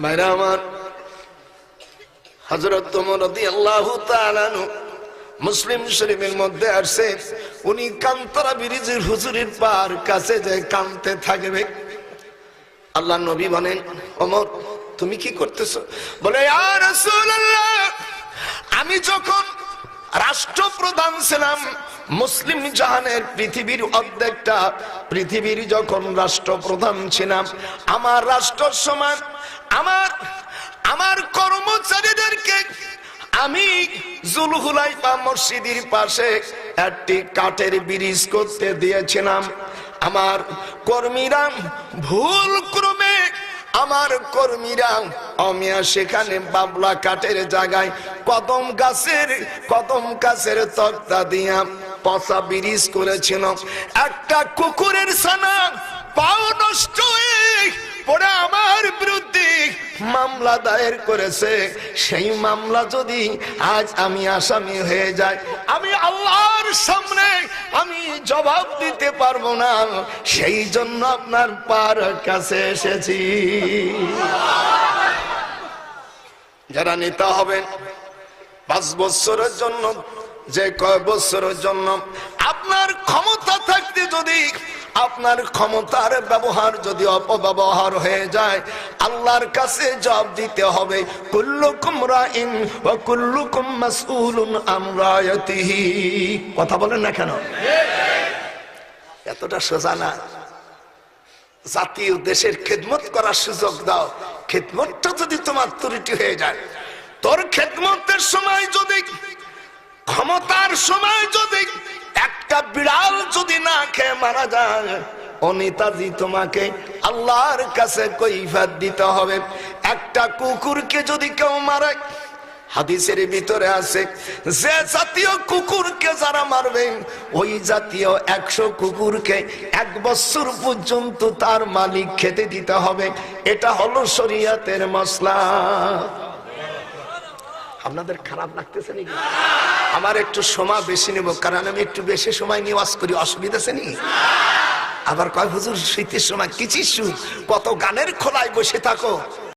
ভাইরা আমার, হযরত ওমর রাদিয়াল্লাহু তাআলা আনহু মুসলিম শরীফের মধ্যে আসছে, উনি কান্তরা ব্রিজের হুজুরের পার কাছে যে কাঁদতে থাকবে। আল্লাহ নবী বলেন, ওমর তুমি কি করতেছো? বলে, ইয়া রাসূলুল্লাহ, আমি যখন রাষ্ট্রপ্রধান ছিলাম, মুসলিম জাহানের পৃথিবীর অর্ধেকটা পৃথিবীর যখন রাষ্ট্রপ্রধান ছিলাম, আমার রাষ্ট্র সমান আমার কর্মচারীদেরকে আমি জুলহুলাইফা মসজিদের পাশে একটি কাঠের ব্রিজ করতে দিয়েছিলাম। আমার কর্মীরা ভুল ক্রমে অমিয়া সেখানে বাবলা কাঠের জায়গায় কদম গাছের তক্তা দিয়া পচা ব্রিজ করেছিল। একটা কুকুরের ছানা পাও নষ্ট হয়ে পরে আমার বিরুদ্ধে মামলা দায়ের করেছে। সেই মামলা যদি আজ আমি আসামি হয়ে যাই, আমি আল্লাহর সামনে আমি জবাব দিতে পারবো না। সেই জন্য আপনার পার কাছে এসেছি। যারা নেতা হবেন 5 বছরের জন্য, যে কয় বছরের জন্য আপনার ক্ষমতা থাকতে যদি আপনার ক্ষমতার ব্যবহার যদি অপব্যবহার হয়ে যায়, আল্লাহর কাছে জবাব দিতে হবে। কুল্লুকুম রাইন ওয়া কুল্লুকুম মাসউলুন আন রায়াতিহি। কথা বলেন না কেন? এতটা সোজা না। জাতীয় দেশের খেদমত করার সুযোগ দাও। খেদমতটা যদি তোমার ত্রুটি হয়ে যায়, তোর খেদমতের সময় যদি, ক্ষমতার সময় যদি একটা বিড়াল যদি না খেয়ে মারা যায়, ও নেতাজি তোমাকে আল্লাহর কাছে কৈফিয়ত দিতে হবে। একটা কুকুরকে যদি কেউ মারে, হাদিসের ভিতরে আছে, যে জাতীয় কুকুরকে যারা মারবে, ওই জাতীয় 100 কুকুরকে 1 বছর পর্যন্ত তার মালিক খেতে দিতে হবে। এটা হলো শরীয়তের মাসলা। আপনাদের খারাপ লাগতেছে নাকি? আমার একটু সময় বেশি নেব, কারণ আমি একটু বেশি সময় নিয়ে ওয়াজ করি। অসুবিধা আছে নাকি? আবার কয় হুজুর শীতের সময় কিছু কত গানের খোলায় বসে থাকো।